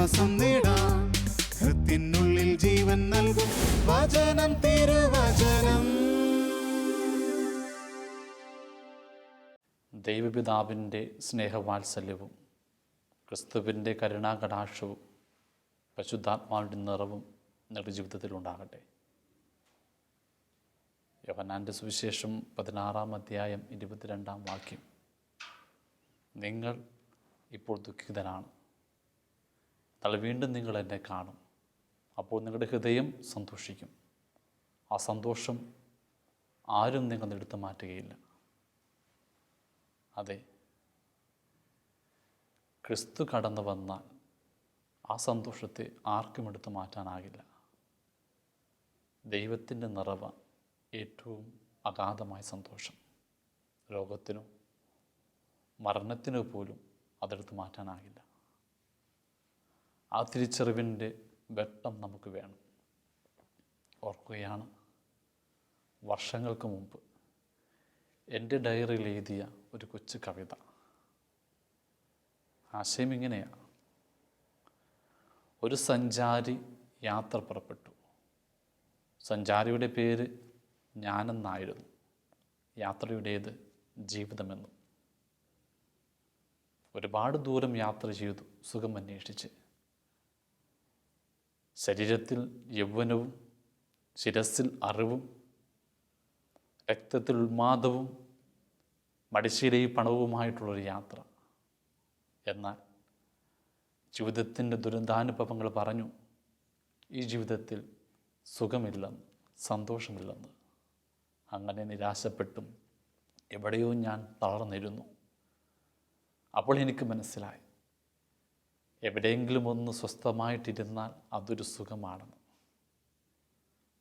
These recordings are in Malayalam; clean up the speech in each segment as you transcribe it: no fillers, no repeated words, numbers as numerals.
ആശ്വാസം നേടാം. ഹൃത്തിനുള്ളിൽ ജീവൻ നൽകും വചനം, തിരുവചനം. ദൈവപിതാവിൻ്റെ സ്നേഹവാത്സല്യവും ക്രിസ്തുവിൻ്റെ കരുണാകടാക്ഷവും പരിശുദ്ധാത്മാവിൻ്റെ നിറവും നിങ്ങളുടെ ജീവിതത്തിലുണ്ടാകട്ടെ. യോഹന്നാൻ്റെ സുവിശേഷം 16-ാം അധ്യായം 22-ാം വാക്യം. നിങ്ങൾ ഇപ്പോൾ ദുഃഖിതരാണ്, എന്നാൽ വീണ്ടും നിങ്ങൾ എന്നെ കാണും. അപ്പോൾ നിങ്ങളുടെ ഹൃദയം സന്തോഷിക്കും. ആ സന്തോഷം ആരും നിങ്ങൾ എടുത്തു മാറ്റുകയില്ല. അതെ, ക്രിസ്തു കടന്നു വന്നാൽ ആ സന്തോഷത്തെ ആർക്കും എടുത്തു മാറ്റാനാകില്ല. ദൈവത്തിൻ്റെ നിറവ ഏറ്റവും അഗാധമായ സന്തോഷം. രോഗത്തിനോ മരണത്തിനോ പോലും അതെടുത്ത് മാറ്റാനാകില്ല. ആ തിരിച്ചറിവിൻ്റെ വെട്ടം നമുക്ക് വേണം. ഓർക്കുകയാണ്, വർഷങ്ങൾക്ക് മുമ്പ് എൻ്റെ ഡയറിയിൽ എഴുതിയ ഒരു കൊച്ചു കവിത. ആശയം ഇങ്ങനെയാണ്: ഒരു സഞ്ചാരി യാത്ര പുറപ്പെട്ടു. സഞ്ചാരിയുടെ പേര് ഞാനെന്നായിരുന്നു, യാത്രയുടേത് ജീവിതമെന്നും. ഒരുപാട് ദൂരം യാത്ര ചെയ്തു സുഖം അന്വേഷിച്ച്. ശരീരത്തിൽ യൗവനവും ശിരസിൽ അറിവും രക്തത്തിൽ ഉന്മാദവും മടിശീലയിൽ പണവുമായിട്ടുള്ളൊരു യാത്ര. എന്നാൽ ജീവിതത്തിൻ്റെ ദുരന്താനുഭവങ്ങൾ പറഞ്ഞു, ഈ ജീവിതത്തിൽ സുഖമില്ലെന്ന്, സന്തോഷമില്ലെന്ന്. അങ്ങനെ നിരാശപ്പെട്ടും എവിടെയോ ഞാൻ തളർന്നിരുന്നു. അപ്പോൾ എനിക്ക് മനസ്സിലായി, എവിടെയെങ്കിലും ഒന്ന് സ്വസ്ഥമായിട്ടിരുന്നാൽ അതൊരു സുഖമാണെന്ന്.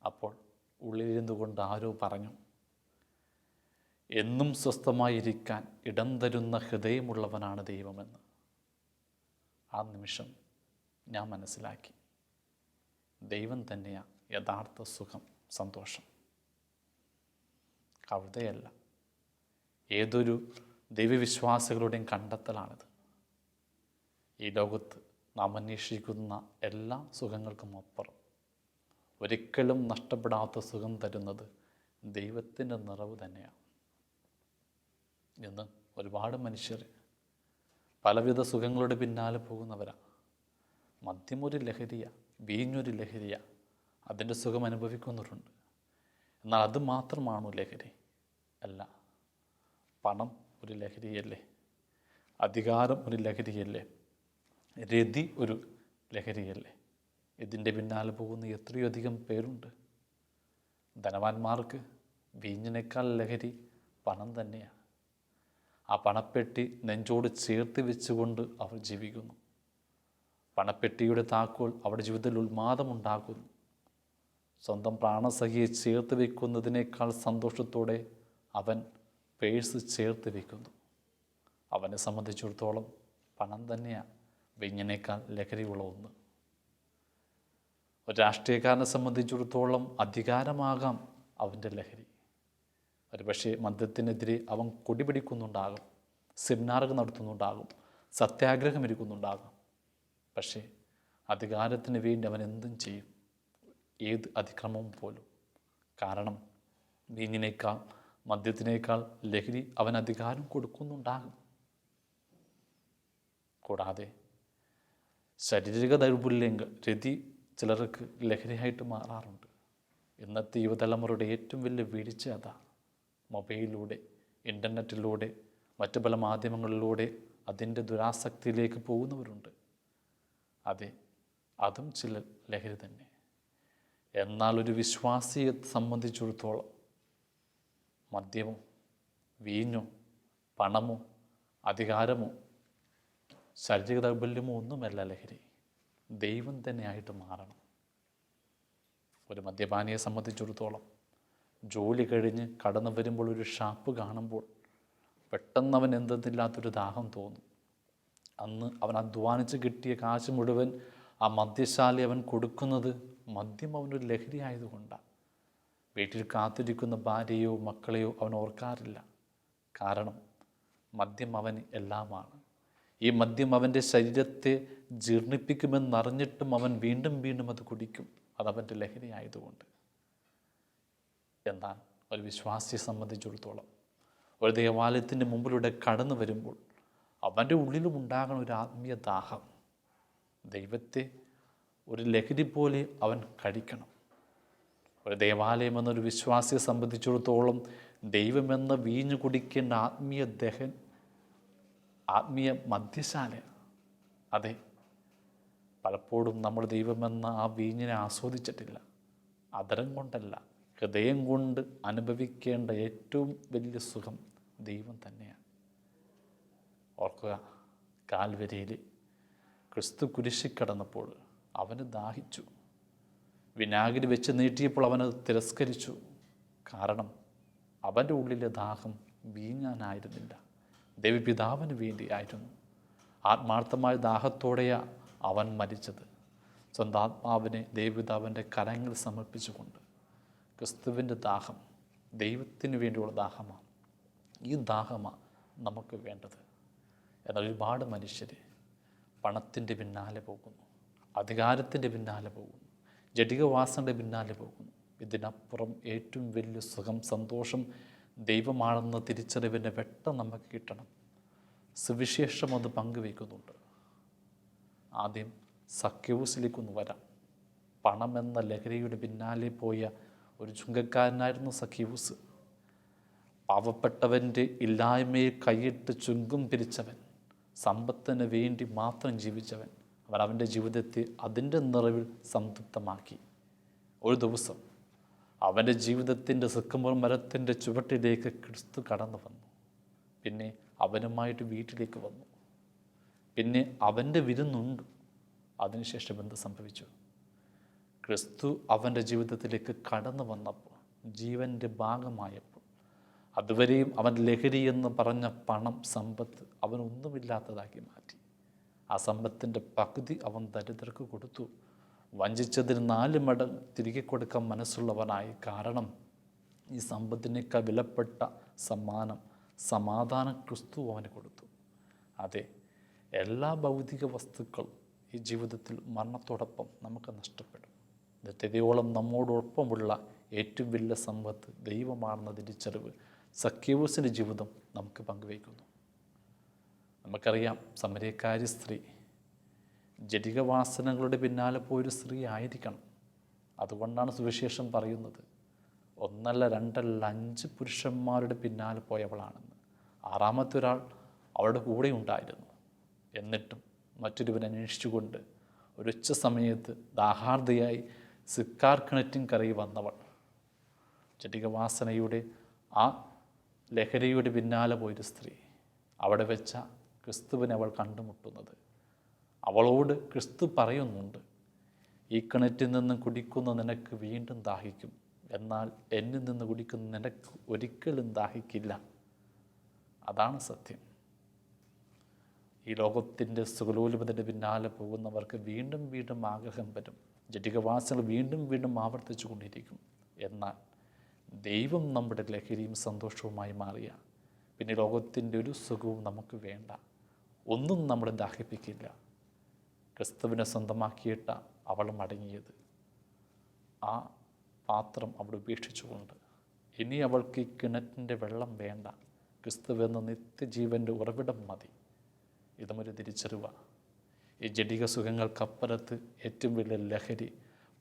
അപ്പോൾ ഉള്ളിലിരുന്നു കൊണ്ട് ആരോ പറഞ്ഞു, എന്നും സ്വസ്ഥമായിരിക്കാൻ ഇടം തരുന്ന ഹൃദയമുള്ളവനാണ് ദൈവമെന്ന്. ആ നിമിഷം ഞാൻ മനസ്സിലാക്കി, ദൈവം തന്നെയാണ് യഥാർത്ഥ സുഖം, സന്തോഷം. കവിതയല്ല, ഏതൊരു ദൈവവിശ്വാസികളുടെയും കണ്ടെത്തലാണിത്. ഈ ലോകത്ത് നാം അന്വേഷിക്കുന്ന എല്ലാ സുഖങ്ങൾക്കും അപ്പുറം ഒരിക്കലും നഷ്ടപ്പെടാത്ത സുഖം തരുന്നത് ദൈവത്തിൻ്റെ നിറവ് തന്നെയാണ്. ഇന്ന് ഒരുപാട് മനുഷ്യർ പലവിധ സുഖങ്ങളുടെ പിന്നാലെ പോകുന്നവരാണ്. മദ്യമൊരു ലഹരിയാണ്, വീഞ്ഞൊരു ലഹരിയാണ്, അതിൻ്റെ സുഖം അനുഭവിക്കുന്നവരുണ്ട്. എന്നാൽ അത് മാത്രമാണോ ലഹരി? അല്ല. പണം ഒരു ലഹരിയല്ലേ? അധികാരം ഒരു ലഹരിയല്ലേ? രതി ഒരു ലഹരിയല്ലേ? ഇതിൻ്റെ പിന്നാലെ പോകുന്ന എത്രയോ അധികം പേരുണ്ട്. ധനവാന്മാർക്ക് വീഞ്ഞിനേക്കാൾ ലഹരി പണം തന്നെയാണ്. ആ പണപ്പെട്ടി നെഞ്ചോട് ചേർത്ത് വെച്ചുകൊണ്ട് അവർ ജീവിക്കുന്നു. പണപ്പെട്ടിയുടെ താക്കോൽ അവരുടെ ജീവിതത്തിൽ ഉന്മാദമുണ്ടാക്കുന്നു. സ്വന്തം പ്രാണസഖിയെ ചേർത്ത് വയ്ക്കുന്നതിനേക്കാൾ സന്തോഷത്തോടെ അവൻ പേഴ്സ് ചേർത്ത് വയ്ക്കുന്നു. അവനെ സംബന്ധിച്ചിടത്തോളം പണം തന്നെയാണ് വീഞ്ഞിനേക്കാൾ ലഹരിയുള്ള ഒന്ന്. ഒരു രാഷ്ട്രീയക്കാരനെ സംബന്ധിച്ചിടത്തോളം അധികാരമാകാം അവൻ്റെ ലഹരി. ഒരുപക്ഷെ മദ്യത്തിനെതിരെ അവൻ കൊടിപിടിക്കുന്നുണ്ടാകും, സെമിനാറുകൾ നടത്തുന്നുണ്ടാകും, സത്യാഗ്രഹം ഇരിക്കുന്നുണ്ടാകും. പക്ഷേ അധികാരത്തിന് വേണ്ടി അവൻ എന്തും ചെയ്യും, ഏത് അതിക്രമവും പോലും. കാരണം വീഞ്ഞിനേക്കാൾ മദ്യത്തിനേക്കാൾ ലഹരി അവൻ അധികാരം കൊടുക്കുന്നുണ്ടാകും. കൂടാതെ ശാരീരിക ദൗർബല്യങ്ങൾ, രതി ചിലർക്ക് ലഹരിയായിട്ട് മാറാറുണ്ട്. ഇന്നത്തെ യുവതലമുറയുടെ ഏറ്റവും വലിയ വീഴ്ച അതാണ്. മൊബൈലിലൂടെ, ഇൻ്റർനെറ്റിലൂടെ, മറ്റു പല മാധ്യമങ്ങളിലൂടെ അതിൻ്റെ ദുരാസക്തിയിലേക്ക് പോകുന്നവരുണ്ട്. അതെ, അതും ചില ലഹരി തന്നെ. എന്നാൽ ഒരു വിശ്വാസിയെ സംബന്ധിച്ചിടത്തോളം മദ്യമോ വീഞ്ഞോ പണമോ അധികാരമോ ശാരീരിക ദൗർബല്യമോ ഒന്നുമല്ല ലഹരി. ദൈവം തന്നെയായിട്ട് മാറണം. ഒരു മദ്യപാനിയെ സംബന്ധിച്ചിടത്തോളം ജോലി കഴിഞ്ഞ് കടന്നു വരുമ്പോൾ ഒരു ഷാപ്പ് കാണുമ്പോൾ പെട്ടെന്ന് അവൻ എന്തെന്നില്ലാത്തൊരു ദാഹം തോന്നും. അന്ന് അവൻ അധ്വാനിച്ച് കിട്ടിയ കാശ് മുഴുവൻ ആ മദ്യശാല അവൻ കൊടുക്കുന്നത് മദ്യം അവനൊരു ലഹരി ആയതുകൊണ്ടാണ്. വീട്ടിൽ കാത്തിരിക്കുന്ന ഭാര്യയോ മക്കളെയോ അവൻ ഓർക്കാറില്ല. കാരണം മദ്യം അവന് എല്ലാമാണ്. ഈ മദ്യം അവൻ്റെ ശരീരത്തെ ജീർണിപ്പിക്കുമെന്നറിഞ്ഞിട്ടും അവൻ വീണ്ടും വീണ്ടും അത് കുടിക്കും. അതവൻ്റെ ലഹരി ആയതുകൊണ്ട്. എന്നാൽ ഒരു വിശ്വാസിയെ സംബന്ധിച്ചിടത്തോളം ഒരു ദേവാലയത്തിൻ്റെ മുമ്പിലൂടെ കടന്നു വരുമ്പോൾ അവൻ്റെ ഉള്ളിലും ഉണ്ടാകണം ഒരു ആത്മീയ ദാഹം. ദൈവത്തെ ഒരു ലഹരി പോലെ അവൻ കഴിക്കണം. ഒരു ദേവാലയം എന്നൊരു വിശ്വാസിയെ സംബന്ധിച്ചിടത്തോളം ദൈവമെന്ന വീഞ്ഞു കുടിക്കേണ്ട ആത്മീയ മദ്യശാല. അതെ, പലപ്പോഴും നമ്മൾ ദൈവമെന്ന ആ വീഞ്ഞിനെ ആസ്വദിച്ചിട്ടില്ല. അതരം കൊണ്ടല്ല, ഹൃദയം കൊണ്ട് അനുഭവിക്കേണ്ട ഏറ്റവും വലിയ സുഖം ദൈവം തന്നെയാണ്. ഓർക്കുക, കാൽവരിയിൽ ക്രിസ്തു കുരിശിൽ കടന്നപ്പോൾ അവന് ദാഹിച്ചു. വിനാഗിരി വെച്ച് നീട്ടിയപ്പോൾ അവനത് തിരസ്കരിച്ചു. കാരണം അവൻ്റെ ഉള്ളിലെ ദാഹം വീഞ്ഞാനായിരുന്നില്ല, ദൈവപിതാവിന് വേണ്ടിയായിരുന്നു. ആത്മാർത്ഥമായ ദാഹത്തോടെയാണ് അവൻ മരിച്ചത്. സ്വന്തം ആത്മാവിനെ ദൈവപിതാവിൻ്റെ കരങ്ങൾ സമർപ്പിച്ചുകൊണ്ട്. ക്രിസ്തുവിൻ്റെ ദാഹം ദൈവത്തിന് വേണ്ടിയുള്ള ദാഹമാണ്. ഈ ദാഹമാണ് നമുക്ക് വേണ്ടത്. എന്നാൽ ഒരുപാട് മനുഷ്യർ പണത്തിൻ്റെ പിന്നാലെ പോകുന്നു, അധികാരത്തിൻ്റെ പിന്നാലെ പോകുന്നു, ജഡികവാസനയുടെ പിന്നാലെ പോകുന്നു. ഇതിനപ്പുറം ഏറ്റവും വലിയ സുഖം, സന്തോഷം ദൈവമാണെന്ന തിരിച്ചറിവിൻ്റെ വെട്ടം നമുക്ക് കിട്ടണം. സുവിശേഷം അത് പങ്കുവയ്ക്കുന്നുണ്ട്. ആദ്യം സഖ്യവൂസിലേക്കൊന്ന് വരാം. പണമെന്ന ലഹരിയുടെ പിന്നാലെ പോയ ഒരു ചുങ്കക്കാരനായിരുന്നു സഖ്യവൂസ്. പാവപ്പെട്ടവൻ്റെ ഇല്ലായ്മയെ കൈയിട്ട് ചുങ്കം പിരിച്ചവൻ, സമ്പത്തിന് വേണ്ടി മാത്രം ജീവിച്ചവൻ. അവൻ്റെ ജീവിതത്തെ അതിൻ്റെ നിറവിൽ സംതൃപ്തമാക്കി. ഒരു ദിവസം അവൻ്റെ ജീവിതത്തിൻ്റെ സിക്കമോർ മരത്തിൻ്റെ ചുവട്ടിലേക്ക് ക്രിസ്തു കടന്നു വന്നു. പിന്നെ അവനുമായിട്ട് വീട്ടിലേക്ക് വന്നു. പിന്നെ അവൻ്റെ വിരുന്നുണ്ട്. അതിനുശേഷം എന്ത് സംഭവിച്ചു? ക്രിസ്തു അവൻ്റെ ജീവിതത്തിലേക്ക് കടന്നു വന്നപ്പോൾ, ജീവൻ്റെ ഭാഗമായപ്പോൾ, അതുവരെയും അവൻ ലഹരി എന്ന് പറഞ്ഞ പണം, സമ്പത്ത് അവനൊന്നുമില്ലാത്തതാക്കി മാറ്റി. ആ സമ്പത്തിൻ്റെ പകുതി അവൻ ദരിദ്രർക്ക് കൊടുത്തു. വഞ്ചിച്ചതിന് 4 മടങ്ങ് തിരികെ കൊടുക്കാൻ മനസ്സുള്ളവനായി. കാരണം ഈ സമ്പത്തിനേക്കാൾ വിലപ്പെട്ട സമാധാനം ക്രിസ്തു അവന് കൊടുത്തു. അതെ, എല്ലാ ഭൗതിക വസ്തുക്കളും ഈ ജീവിതത്തിൽ മരണത്തോടൊപ്പം നമുക്ക് നഷ്ടപ്പെടും. നിത്യതയോളം നമ്മോടൊപ്പമുള്ള ഏറ്റവും വലിയ സമ്പത്ത് ദൈവമാണെന്ന തിരിച്ചറിവ് സഖ്യവൂസിൻ്റെ ജീവിതം നമുക്ക് പങ്കുവയ്ക്കുന്നു. നമുക്കറിയാം, സമരക്കാരി സ്ത്രീ ജഡികവാസനകളുടെ പിന്നാലെ പോയൊരു സ്ത്രീ ആയിരിക്കണം. അതുകൊണ്ടാണ് സുവിശേഷം പറയുന്നത് 1 അല്ല 2 അല്ല 5 പുരുഷന്മാരുടെ പിന്നാലെ പോയവളാണെന്ന്. 6ാമത്തെ ഒരാൾ അവളുടെ കൂടെ ഉണ്ടായിരുന്നു. എന്നിട്ടും മറ്റൊരുവൻ അന്വേഷിച്ചുകൊണ്ട് ഒരു ഉച്ച സമയത്ത് ദാഹാർദ്ദയായി സിക്കാർ കിണറ്റിൻകരയിൽ വന്നവൾ, ജഡികവാസനയുടെ ആ ലഹരിയുടെ പിന്നാലെ പോയൊരു സ്ത്രീ. അവിടെ വെച്ച ക്രിസ്തുവിനെ അവൾ കണ്ടുമുട്ടുന്നത്. അവളോട് ക്രിസ്തു പറയുന്നുണ്ട്, ഈ കിണറ്റിൽ നിന്ന് കുടിക്കുന്ന നിനക്ക് വീണ്ടും ദാഹിക്കും, എന്നാൽ എന്നിൽ നിന്ന് കുടിക്കുന്ന നിനക്ക് ഒരിക്കലും ദാഹിക്കില്ല. അതാണ് സത്യം. ഈ ലോകത്തിൻ്റെ സുഖലോലുപതയുടെ പിന്നാലെ പോകുന്നവർക്ക് വീണ്ടും വീണ്ടും ആഗ്രഹം വരും. ജഡികവാസനകൾ വീണ്ടും വീണ്ടും ആവർത്തിച്ചു കൊണ്ടിരിക്കും. എന്നാൽ ദൈവം നമ്മുടെ ലഹരിയും സന്തോഷവുമായി മാറിയ പിന്നെ ലോകത്തിൻ്റെ ഒരു സുഖവും നമുക്ക് വേണ്ട. ഒന്നും നമ്മളെ ദാഹിപ്പിക്കില്ല. ക്രിസ്തുവിനെ സ്വന്തമാക്കിയിട്ട അവൾ മടങ്ങിയത്. ആ പാത്രം അവിടെ ഉപേക്ഷിച്ചുകൊണ്ട് ഇനി അവൾക്ക് ഈ കിണറ്റിൻ്റെ വെള്ളം വേണ്ട, ക്രിസ്തുവെന്ന നിത്യജീവൻ്റെ ഉറവിടം മതി. ഇതുമൊരു തിരിച്ചറിവാണ്. ഈ ജഡിക സുഖങ്ങൾക്കപ്പുറത്ത് ഏറ്റവും വലിയ ലഹരി,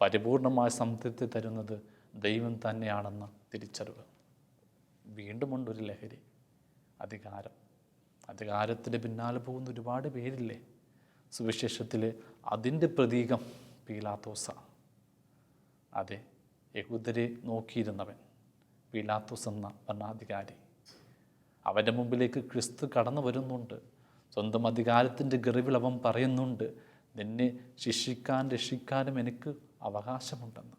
പരിപൂർണമായ സംതൃപ്തി തരുന്നത് ദൈവം തന്നെയാണെന്ന തിരിച്ചറിവ്. വീണ്ടുമുണ്ടൊരു ലഹരി, അധികാരത്തിൻ്റെ പിന്നാലെ പോകുന്ന ഒരുപാട് പേരില്ലേ? സുവിശേഷത്തിൽ അതിൻ്റെ പ്രതീകം പീലാത്തോസ. അതെ, യഹൂദരെ നോക്കിയിരുന്നവൻ പീലാത്തോസ് എന്ന ഭരണാധികാരി. അവൻ്റെ മുമ്പിലേക്ക് ക്രിസ്തു കടന്നു വരുന്നുണ്ട്. സ്വന്തം അധികാരത്തിൻ്റെ ഗറിവിൽ അവൻ പറയുന്നുണ്ട്, നിന്നെ രക്ഷിക്കാനും എനിക്ക് അവകാശമുണ്ടെന്ന്.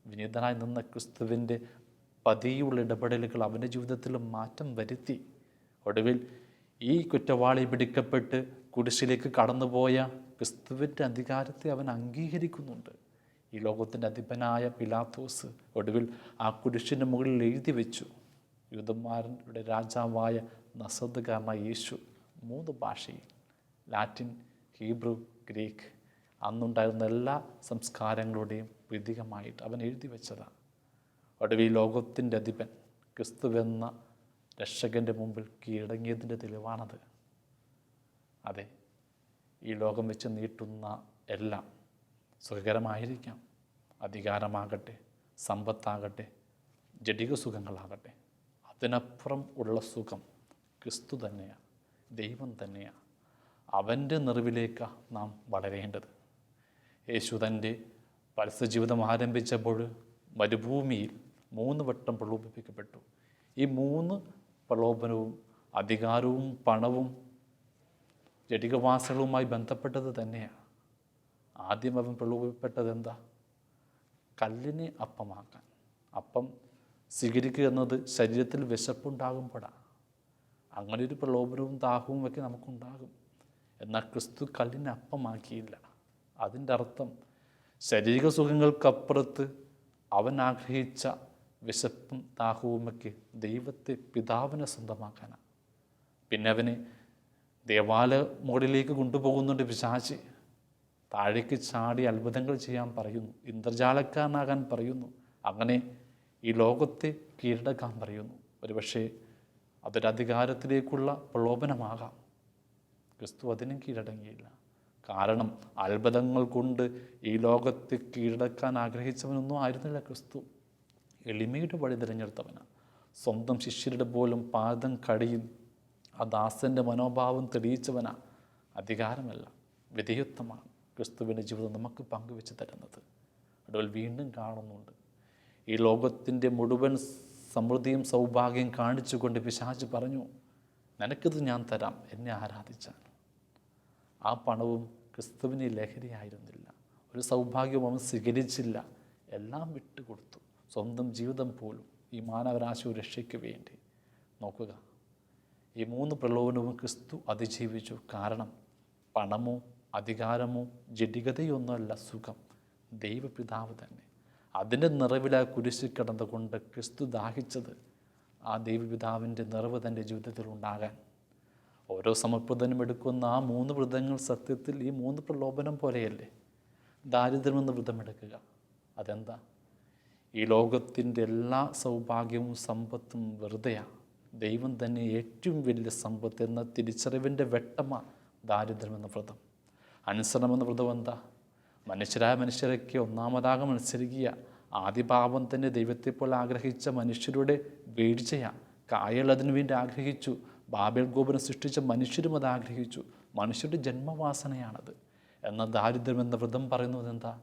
വിനീതനായി നിന്ന ക്രിസ്തുവിൻ്റെ പതിയുള്ള ഇടപെടലുകൾ അവൻ്റെ ജീവിതത്തിൽ മാറ്റം വരുത്തി. ഒടുവിൽ ഈ കുറ്റവാളി പിടിക്കപ്പെട്ട് കുരിശിലേക്ക് കടന്നുപോയ ക്രിസ്തുവിൻ്റെ അധികാരത്തെ അവൻ അംഗീകരിക്കുന്നുണ്ട്. ഈ ലോകത്തിൻ്റെ അധിപനായ പിലാത്തോസ് ഒടുവിൽ ആ കുരിശിൻ്റെ മുകളിൽ എഴുതി വെച്ചു, യൂദന്മാരുടെ രാജാവായ നസറത്തുകാരനായ യേശു 3 ഭാഷയിൽ ലാറ്റിൻ, ഹീബ്രു, ഗ്രീക്ക് അന്നുണ്ടായിരുന്ന എല്ലാ സംസ്കാരങ്ങളുടെയും പ്രതീകമായിട്ട് അവൻ എഴുതി വെച്ചതാണ്. ഒടുവിൽ ലോകത്തിൻ്റെ അധിപൻ ക്രിസ്തുവെന്ന രക്ഷകൻ്റെ മുമ്പിൽ കീഴടങ്ങിയതിൻ്റെ തെളിവാണത്. അതെ, ഈ ലോകം വെച്ച് നീട്ടുന്ന എല്ലാം സുഖകരമായിരിക്കാം. അധികാരമാകട്ടെ, സമ്പത്താകട്ടെ, ജഡിക സുഖങ്ങളാകട്ടെ, അതിനപ്പുറം ഉള്ള സുഖം ക്രിസ്തു തന്നെയാണ്, ദൈവം തന്നെയാണ്. അവൻ്റെ നിറവിലേക്കാണ് നാം വളരേണ്ടത്. യേശു തൻ്റെ പരസ്യജീവിതം ആരംഭിച്ചപ്പോൾ മരുഭൂമിയിൽ 3 വട്ടം പ്രലോഭിപ്പിക്കപ്പെട്ടു. ഈ 3 പ്രലോഭനവും അധികാരവും പണവും ജഡികവാസങ്ങളുമായി ബന്ധപ്പെട്ടത് തന്നെയാണ്. ആദ്യം അവൻ പ്രലോഭിപ്പെട്ടത് എന്താ? കല്ലിനെ അപ്പമാക്കാൻ. അപ്പം സ്വീകരിക്കുക എന്നത് ശരീരത്തിൽ വിശപ്പുണ്ടാകുമ്പോഴാണ്. അങ്ങനെ ഒരു പ്രലോഭനവും ദാഹവും ഒക്കെ നമുക്കുണ്ടാകും. എന്നാൽ ക്രിസ്തു കല്ലിനെ അപ്പമാക്കിയില്ല. അതിൻ്റെ അർത്ഥം ശരീര സുഖങ്ങൾക്കപ്പുറത്ത് അവൻ ആഗ്രഹിച്ച വിശപ്പും ദാഹവുമൊക്കെ ദൈവത്തെ, പിതാവിനെ സ്വന്തമാക്കാനാണ്. പിന്നെ അവനെ ദേവാലയ മുകളിലേക്ക് കൊണ്ടുപോകുന്നുണ്ട് പിശാച്. താഴേക്ക് ചാടി അത്ഭുതങ്ങൾ ചെയ്യാൻ പറയുന്നു, ഇന്ദ്രജാലക്കാരനാകാൻ പറയുന്നു, അങ്ങനെ ഈ ലോകത്തെ കീഴടക്കാൻ പറയുന്നു. ഒരുപക്ഷെ അതൊരധികാരത്തിലേക്കുള്ള പ്രലോഭനമാകാം. ക്രിസ്തു അതിനും കീഴടങ്ങിയില്ല. കാരണം അത്ഭുതങ്ങൾ കൊണ്ട് ഈ ലോകത്തെ കീഴടക്കാൻ ആഗ്രഹിച്ചവനൊന്നും ആയിരുന്നില്ല ക്രിസ്തു. എളിമയുടെ വഴി തിരഞ്ഞെടുത്തവനാണ്. സ്വന്തം ശിഷ്യരുടെ പോലും പാദം കടിയിൽ ആ ദാസൻ്റെ മനോഭാവം തെളിയിച്ചവനാണ്. അധികാരമല്ല, വിധേയത്വമാണ് ക്രിസ്തുവിൻ്റെ ജീവിതം നമുക്ക് പങ്കുവെച്ച് തരുന്നത്. അതുപോലെ വീണ്ടും കാണുന്നുണ്ട്, ഈ ലോകത്തിൻ്റെ മുഴുവൻ സമൃദ്ധിയും സൗഭാഗ്യം കാണിച്ചുകൊണ്ട് പിശാച് പറഞ്ഞു, നിനക്കിത് ഞാൻ തരാം എന്നെ ആരാധിച്ചാൽ. ആ പണവും ക്രിസ്തുവിന് ലഹരിയായിരുന്നില്ല. ഒരു സൗഭാഗ്യവും അവൻ സ്വീകരിച്ചില്ല. എല്ലാം വിട്ടുകൊടുത്തു, സ്വന്തം ജീവിതം പോലും ഈ മാനവരാശി രക്ഷയ്ക്ക് വേണ്ടി. നോക്കുക, ഈ 3 പ്രലോഭനവും ക്രിസ്തു അതിജീവിച്ചു. കാരണം പണമോ അധികാരമോ ജഡികതയൊന്നുമല്ല സുഖം, ദൈവപിതാവ് തന്നെ. അതിൻ്റെ നിറവിലാ കുരിശിൽ കിടന്നുകൊണ്ട് ക്രിസ്തു ദാഹിച്ചത് ആ ദൈവപിതാവിൻ്റെ നിറവ് തൻ്റെ ജീവിതത്തിൽ ഉണ്ടാകാൻ. ഓരോ സമർപ്പിതനും എടുക്കുന്ന ആ 3 വ്രതങ്ങൾ സത്യത്തിൽ ഈ 3 പ്രലോഭനം പോലെയല്ലേ? ദാരിദ്ര്യമെന്ന് വ്രതമെടുക്കുക, അതെന്താ? ഈ ലോകത്തിൻ്റെ എല്ലാ സൗഭാഗ്യവും സമ്പത്തും വെറുതെയാണ്. ദൈവം തന്നെ ഏറ്റവും വലിയ സമ്പത്ത് എന്ന തിരിച്ചറിവിൻ്റെ വെട്ടമാണ് ദാരിദ്ര്യമെന്ന വ്രതം. അനുസരണമെന്ന വ്രതം എന്താ? മനുഷ്യരായ മനുഷ്യരൊക്കെ ഒന്നാമതാകെ മത്സരിക്കുക. ആദിപാപം തന്നെ ദൈവത്തെപ്പോലെ ആഗ്രഹിച്ച മനുഷ്യരുടെ വീഴ്ചയാണ്. കായൽ അതിനു വേണ്ടി ആഗ്രഹിച്ചു, ബാബേൽ ഗോപുരം സൃഷ്ടിച്ച മനുഷ്യരും അത് ആഗ്രഹിച്ചു. മനുഷ്യരുടെ ജന്മവാസനയാണത്. എന്നാൽ ദാരിദ്ര്യം എന്ന വ്രതം പറയുന്നത് എന്താ?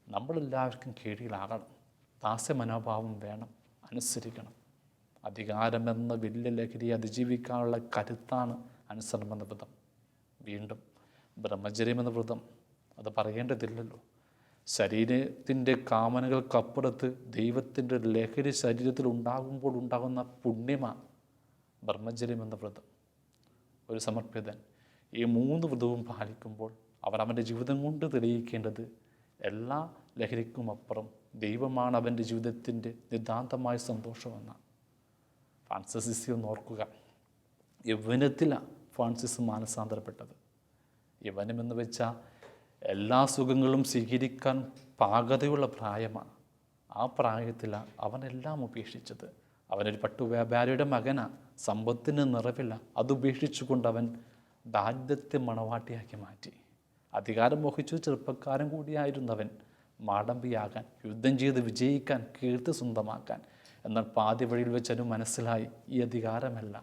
നമ്മളെല്ലാവർക്കും കീഴിലാകണം, ദാസ്യ മനോഭാവം വേണം, അനുസരിക്കണം. അധികാരമെന്ന വലിയ ലഹരിയെ അതിജീവിക്കാനുള്ള കരുത്താണ് അനുസരണമെന്ന വ്രതം. വീണ്ടും ബ്രഹ്മചര്യമെന്ന വ്രതം, അത് പറയേണ്ടതില്ലല്ലോ. ശരീരത്തിൻ്റെ കാമനകൾക്കപ്പുറത്ത് ദൈവത്തിൻ്റെ ലഹരി ശരീരത്തിൽ ഉണ്ടാകുമ്പോൾ ഉണ്ടാകുന്ന പുണ്യമാണ് ബ്രഹ്മചര്യം എന്ന വ്രതം. ഒരു സമർപ്പിതൻ ഈ 3 വ്രതവും പാലിക്കുമ്പോൾ അവൻ്റെ ജീവിതം കൊണ്ട് തെളിയിക്കേണ്ടത് എല്ലാ ലഹരിക്കും അപ്പുറം ദൈവമാണ് അവൻ്റെ ജീവിതത്തിൻ്റെ നിതാന്തമായ സന്തോഷമെന്നാണ്. ഫ്രാൻസിസ് ഒന്ന് ഓർക്കുക, യൗവനത്തിലാണ് ഫ്രാൻസിസ് മാനസാന്തരപ്പെട്ടത്. യൗവനമെന്ന് വെച്ചാൽ എല്ലാ സുഖങ്ങളും സ്വീകരിക്കാൻ പാകതയുള്ള പ്രായമാണ്. ആ പ്രായത്തിലാണ് അവനെല്ലാം ഉപേക്ഷിച്ചത്. അവനൊരു പട്ടുവ്യാപാരിയുടെ മകനാണ്, സമ്പത്തിന് നിറവില്ല. അത് ഉപേക്ഷിച്ചുകൊണ്ട് അവൻ ദാരിദ്ര്യത്തെ മണവാട്ടിയാക്കി മാറ്റി. അധികാരം മോഹിച്ചു ചെറുപ്പക്കാരൻ കൂടിയായിരുന്നവൻ മാടമ്പിയാകാൻ, യുദ്ധം ചെയ്ത് വിജയിക്കാൻ, കീർത്തി സ്വന്തമാക്കാൻ. എന്നാൽ പാതി വഴിയിൽ വെച്ചതിന് മനസ്സിലായി ഈ അധികാരമല്ല,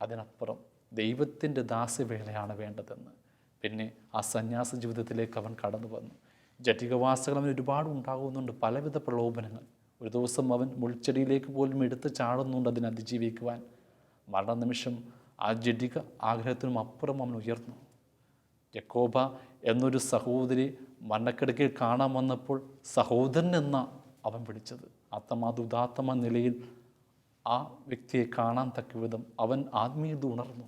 അതിനപ്പുറം ദൈവത്തിൻ്റെ ദാസ്യവേളയാണ് വേണ്ടതെന്ന്. പിന്നെ ആ സന്യാസ ജീവിതത്തിലേക്ക് അവൻ കടന്നു വന്നു. ജഡികവാസകൾ അവൻ ഒരുപാട് ഉണ്ടാകുന്നുണ്ട്, പലവിധ പ്രലോഭനങ്ങൾ. ഒരു ദിവസം അവൻ മുൾച്ചെടിയിലേക്ക് പോലും എടുത്ത് ചാടുന്നുണ്ട് അതിനെ അതിജീവിക്കുവാൻ. മരണനിമിഷം ആ ജഡിക ആഗ്രഹത്തിനും അപ്പുറം അവൻ ഉയർന്നു. യക്കോബ എന്നൊരു സഹോദരി മരണക്കിടക്കയിൽ കാണാൻ വന്നപ്പോൾ സഹോദരൻ എന്ന അവൻ വിളിച്ചത്. ഉദാത്തമ നിലയിൽ ആ വ്യക്തിയെ കാണാൻ തക്ക വിധം അവൻ ആത്മീയത ഉണർന്നു.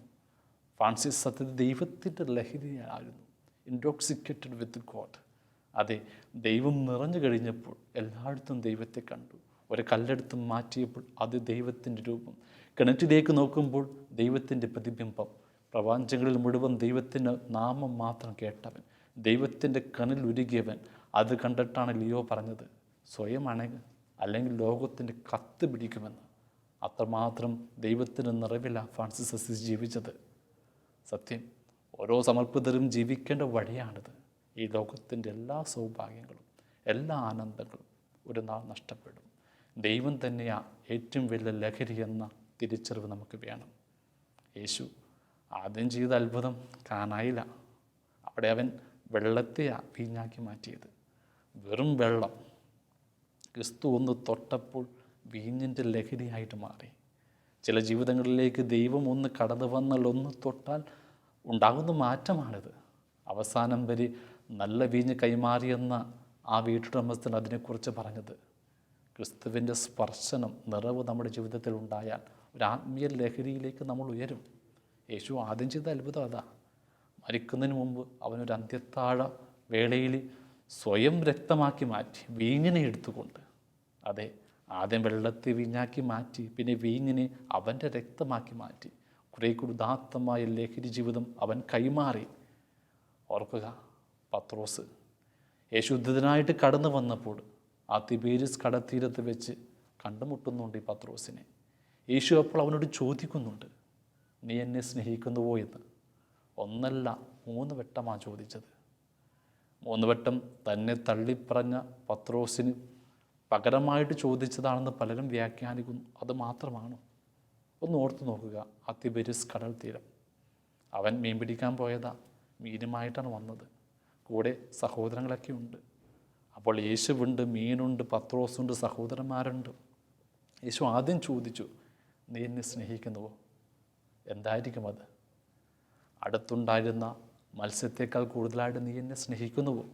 ഫ്രാൻസിസ് സത്യത്തിൽ ദൈവത്തിൻ്റെ ലഹരിയായിരുന്നു, ഇൻടോക്സിക്കേറ്റഡ് വിത്ത് ഗോഡ്. അതെ, ദൈവം നിറഞ്ഞു കഴിഞ്ഞപ്പോൾ എല്ലായിടത്തും ദൈവത്തെ കണ്ടു. ഒരു കല്ലെടുത്ത് മാറ്റിയപ്പോൾ അത് ദൈവത്തിൻ്റെ രൂപം. കിണറ്റിലേക്ക് നോക്കുമ്പോൾ ദൈവത്തിൻ്റെ പ്രതിബിംബം. പ്രപഞ്ചങ്ങളിൽ മുഴുവൻ ദൈവത്തിൻ്റെ നാമം മാത്രം കേട്ടവൻ, ദൈവത്തിൻ്റെ കണ്ണിൽ ഉരുകിയവൻ. അത് കണ്ടിട്ടാണ് ലിയോ പറഞ്ഞത്, സ്വയം അണങ്ങ്, അല്ലെങ്കിൽ ലോകത്തിൻ്റെ കത്ത് പിടിക്കുമെന്ന്. അത്രമാത്രം ദൈവത്തിൻ്റെ നിറവില ഫ്രാൻസിസ് അസീസി ജീവിച്ചത്. സത്യം, ഓരോ സമർപ്പിതരും ജീവിക്കേണ്ട വഴിയാണിത്. ഈ ലോകത്തിൻ്റെ എല്ലാ സൗഭാഗ്യങ്ങളും എല്ലാ ആനന്ദങ്ങളും ഒരു നാൾ നഷ്ടപ്പെടും. ദൈവം തന്നെയാണ് ഏറ്റവും വലിയ ലഹരി എന്ന തിരിച്ചറിവ് നമുക്ക് വേണം. യേശു ആദ്യം ചെയ്ത അത്ഭുതം കാനായില്ല. അവിടെ അവൻ വെള്ളത്തെയാണ് വീഞ്ഞാക്കി മാറ്റിയത്. വെറും വെള്ളം ക്രിസ്തു ഒന്ന് തൊട്ടപ്പോൾ വീഞ്ഞിൻ്റെ ലഹരിയായിട്ട് മാറി. ചില ജീവിതങ്ങളിലേക്ക് ദൈവം ഒന്ന് കടന്നു വന്നാൽ, ഒന്ന് തൊട്ടാൽ ഉണ്ടാകുന്ന മാറ്റമാണിത്. അവസാനം വരെ നല്ല വീഞ്ഞ് കൈമാറിയെന്ന ആ വീട്ടുടമസ്ഥൻ അതിനെക്കുറിച്ച് പറഞ്ഞത്, ക്രിസ്തുവിൻ്റെ സ്പർശനം, നിറവ് നമ്മുടെ ജീവിതത്തിൽ ഉണ്ടായാൽ ഒരു ആത്മീയ ലഹരിയിലേക്ക് നമ്മൾ ഉയരും. യേശു ആദ്യം ചെയ്ത അത്ഭുതം അതാ. മരിക്കുന്നതിന് മുമ്പ് അവനൊരു അന്ത്യത്താഴ വേളയിൽ സ്വയം രക്തമാക്കി മാറ്റി, വീഞ്ഞിനെ എടുത്തുകൊണ്ട്. അതെ, ആദ്യം വെള്ളത്തെ വീഞ്ഞാക്കി മാറ്റി, പിന്നെ വീഞ്ഞിനെ അവൻ്റെ രക്തമാക്കി മാറ്റി. കുറേ കൂടി ഉദാത്തമായ ലഹരി ജീവിതം അവൻ കൈമാറി. ഓർക്കുക, പത്രോസ് യേശുദ്ധനായിട്ട് കടന്നു വന്നപ്പോൾ ആ തിബേരിയസ് കടത്തീരത്ത് വെച്ച് കണ്ടുമുട്ടുന്നുണ്ട് ഈ പത്രോസിനെ. യേശു അപ്പോൾ അവനോട് ചോദിക്കുന്നുണ്ട്, നീ എന്നെ സ്നേഹിക്കുന്നുവോ എന്ന്. ഒന്നല്ല 3 വട്ടമാണ് ചോദിച്ചത്. 3 വട്ടം തന്നെ തള്ളിപ്പറഞ്ഞ പത്രോസിന് പകരമായിട്ട് ചോദിച്ചതാണെന്ന് പലരും വ്യാഖ്യാനിക്കുന്നു. അത് മാത്രമാണോ? ഒന്ന് ഓർത്തു നോക്കുക. ആ തിബേരിയസ് കടൽ തീരം, അവൻ മീൻ പിടിക്കാൻ പോയതാ, മീനുമായിട്ടാണ് വന്നത്. കൂടെ സഹോദരങ്ങളൊക്കെ ഉണ്ട്. അപ്പോൾ യേശുവുണ്ട്, മീനുണ്ട്, പത്രോസുണ്ട്, സഹോദരന്മാരുണ്ട്. യേശു ആദ്യം ചോദിച്ചു, നീ എന്നെ സ്നേഹിക്കുന്നുവോ? എന്തായിരിക്കും അത്? അടുത്തുണ്ടായിരുന്ന മത്സ്യത്തേക്കാൾ കൂടുതലായിട്ട് നീ എന്നെ സ്നേഹിക്കുന്നുവോ?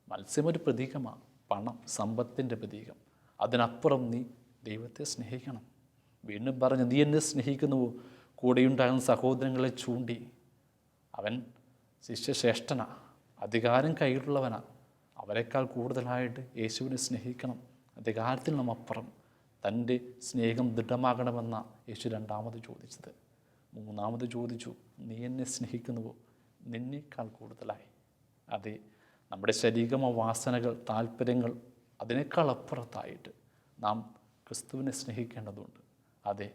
മത്സ്യം ഒരു പ്രതീകമാണ്, പണം, സമ്പത്തിൻ്റെ പ്രതീകം. അതിനപ്പുറം നീ ദൈവത്തെ സ്നേഹിക്കണം. വീണ്ടും പറഞ്ഞു, നീ എന്നെ സ്നേഹിക്കുന്നുവോ? കൂടെയുണ്ടാകുന്ന സഹോദരങ്ങളെ ചൂണ്ടി. അവൻ ശിഷ്യശ്രേഷ്ഠനാ, അധികാരം കയ്യിലുള്ളവനാ. അവരെക്കാൾ കൂടുതലായിട്ട് യേശുവിനെ സ്നേഹിക്കണം. അധികാരത്തിൽ നമ്മപ്പുറം തൻ്റെ സ്നേഹം ദൃഢമാകണമെന്ന യേശു 2ാമത് ചോദിച്ചത്. 3ാമത് ചോദിച്ചു, നീ എന്നെ സ്നേഹിക്കുന്നുവോ? നിന്നേക്കാൾ കൂടുതലായി. അതെ, നമ്മുടെ ശരീരമോ വാസനകൾ, താല്പര്യങ്ങൾ, അതിനേക്കാൾ അപ്പുറത്തായിട്ട് നാം ക്രിസ്തുവിനെ സ്നേഹിക്കേണ്ടതുണ്ട്. അതെ,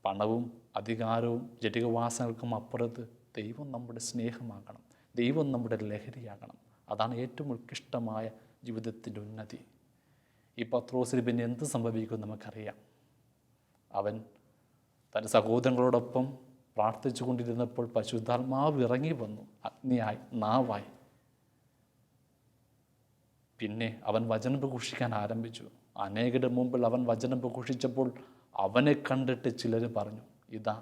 പണവും അധികാരവും ജടികവാസനകൾക്കും അപ്പുറത്ത് ദൈവം നമ്മുടെ സ്നേഹമാകണം, ദൈവം നമ്മുടെ ലഹരിയാകണം. അതാണ് ഏറ്റവും ഉത്കൃഷ്ടമായ ജീവിതത്തിൻ്റെ ഉന്നതി. ഈ പത്രോസിന് പിന്നെ എന്ത് സംഭവിക്കും നമുക്കറിയാം. അവൻ തൻ്റെ സഹോദരങ്ങളോടൊപ്പം പ്രാർത്ഥിച്ചു കൊണ്ടിരുന്നപ്പോൾ പരിശുദ്ധാത്മാവ് ഇറങ്ങി വന്നു, അഗ്നിയായി, നാവായി. പിന്നെ അവൻ വചനം പ്രഘോഷിക്കാൻ ആരംഭിച്ചു. അനേകരുടെ മുമ്പിൽ അവൻ വചനം പ്രഘോഷിച്ചപ്പോൾ അവനെ കണ്ടിട്ട് ചിലർ പറഞ്ഞു, ഇതാ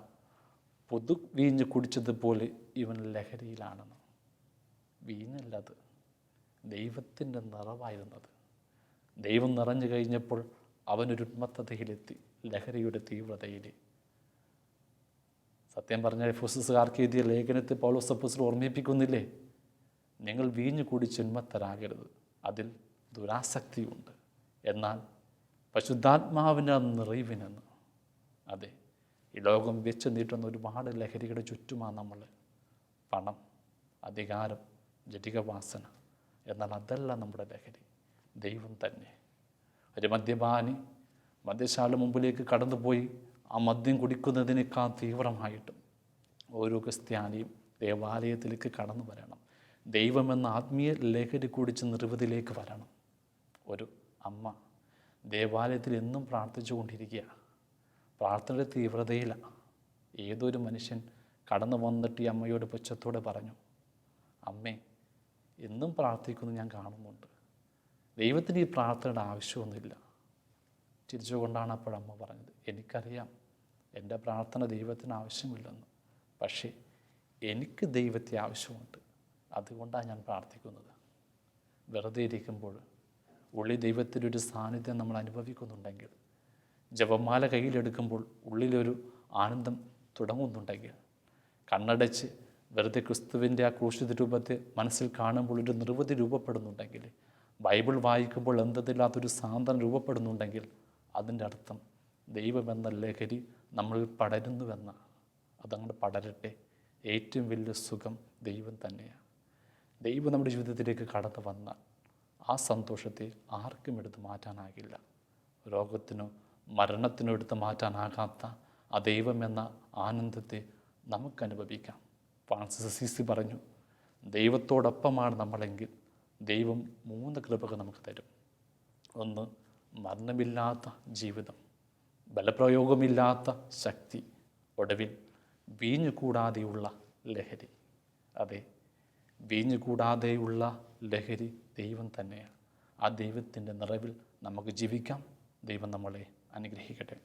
പൊതു വീഞ്ഞ് കുടിച്ചതുപോലെ ഇവൻ ലഹരിയിലാണെന്ന്. വീഞ്ഞല്ലത്, ദൈവത്തിൻ്റെ നിറവായിരുന്നത്. ദൈവം നിറഞ്ഞു കഴിഞ്ഞപ്പോൾ അവനൊരു ഉന്മത്തതയിലെത്തി, ലഹരിയുടെ തീവ്രതയിൽ. സത്യം പറഞ്ഞാൽ എഫെസോസുകാർക്ക് എഴുതിയ ലേഖനത്തിൽ പൗലോസ് അപ്പോസ്തലൻ ഓർമ്മിപ്പിക്കുന്നില്ലേ, നിങ്ങൾ വീഞ്ഞു കുടിച്ച് ഉന്മത്തരാകരുത്, അതിൽ ദുരാസക്തിയുണ്ട്, എന്നാൽ പരിശുദ്ധാത്മാവിൻ്റെ നിറവിനെന്ന്. അതെ, ഈ ലോകം വെച്ച് നീട്ടുന്ന ഒരുപാട് ലഹരിയുടെ ചുറ്റുമാണ് നമ്മൾ. പണം, അധികാരം, ജടികവാസന. എന്നാൽ അതല്ല നമ്മുടെ ലഹരി, ദൈവം തന്നെ. ഒരു മദ്യപാനി മദ്യശാല മുമ്പിലേക്ക് കടന്നുപോയി ആ മദ്യം കുടിക്കുന്നതിനേക്കാൾ തീവ്രമായിട്ടും ഓരോ ക്രിസ്ത്യാനിയും ദേവാലയത്തിലേക്ക് കടന്നു വരണം. ദൈവമെന്ന ആത്മീയ ലഹരി കുടിച്ച് നിർവൃതിയിലേക്ക് വരണം. ഒരു അമ്മ ദേവാലയത്തിൽ എന്നും പ്രാർത്ഥിച്ചു കൊണ്ടിരിക്കുക, പ്രാർത്ഥനയുടെ തീവ്രതയിലാണ്. ഏതൊരു മനുഷ്യൻ കടന്നു വന്നിട്ട് ഈ അമ്മയോട് പുച്ഛത്തോടെ പറഞ്ഞു, അമ്മേ, എന്നും പ്രാർത്ഥിക്കുന്നു ഞാൻ കാണുന്നുണ്ട്, ദൈവത്തിന് ഈ പ്രാർത്ഥനയുടെ ആവശ്യമൊന്നുമില്ല. ചിരിച്ചുകൊണ്ടാണ് അപ്പോഴമ്മ പറഞ്ഞത്, എനിക്കറിയാം എൻ്റെ പ്രാർത്ഥന ദൈവത്തിന് ആവശ്യമില്ലെന്ന്, പക്ഷേ എനിക്ക് ദൈവത്തെ ആവശ്യമുണ്ട്, അതുകൊണ്ടാണ് ഞാൻ പ്രാർത്ഥിക്കുന്നത്. വെറുതെ ഇരിക്കുമ്പോൾ ഉള്ളിൽ ദൈവത്തിൻ്റെ ഒരു സാന്നിധ്യം നമ്മൾ അനുഭവിക്കുന്നുണ്ടെങ്കിൽ, ജപമാല കയ്യിലെടുക്കുമ്പോൾ ഉള്ളിലൊരു ആനന്ദം തുടങ്ങുന്നുണ്ടെങ്കിൽ, കണ്ണടച്ച് വെറുതെ ക്രിസ്തുവിൻ്റെ ആ ക്രൂശിത രൂപത്തെ മനസ്സിൽ കാണുമ്പോൾ ഒരു നിർവൃതി രൂപപ്പെടുന്നുണ്ടെങ്കിൽ, ബൈബിൾ വായിക്കുമ്പോൾ എന്തെന്നില്ലാത്തൊരു സാന്ത്വനം രൂപപ്പെടുന്നുണ്ടെങ്കിൽ, അതിൻ്റെ അർത്ഥം ദൈവമെന്ന ലഹരി നമ്മളിൽ പടരുന്നുവെന്ന. അതങ്ങോട്ട് പടരട്ടെ. ഏറ്റവും വലിയ സുഖം ദൈവം തന്നെയാണ്. ദൈവം നമ്മുടെ ജീവിതത്തിലേക്ക് കടന്നു വന്നാൽ ആ സന്തോഷത്തെ ആർക്കും എടുത്ത് മാറ്റാനാകില്ല. രോഗത്തിനോ മരണത്തിനോ എടുത്ത് മാറ്റാനാകാത്ത ആ ദൈവം എന്ന ആനന്ദത്തെ നമുക്ക് അനുഭവിക്കാം. ഫ്രാൻസിസ് അസീസി പറഞ്ഞു, ദൈവത്തോടൊപ്പമാണ് നമ്മളെങ്കിൽ ദൈവം 3 കൃപകൾ നമുക്ക് തരും. ഒന്ന്, മരണമില്ലാത്ത ജീവിതം, ബലപ്രയോഗമില്ലാത്ത ശക്തി, ഒടുവിൽ വീഞ്ഞു കൂടാതെയുള്ള ലഹരി. അതെ, വീഞ്ഞു കൂടാതെയുള്ള ലഹരി ദൈവം തന്നെയാണ്. ആ ദൈവത്തിൻ്റെ നിറവിൽ നമുക്ക് ജീവിക്കാം. ദൈവം നമ്മളെ അനുഗ്രഹിക്കട്ടെ.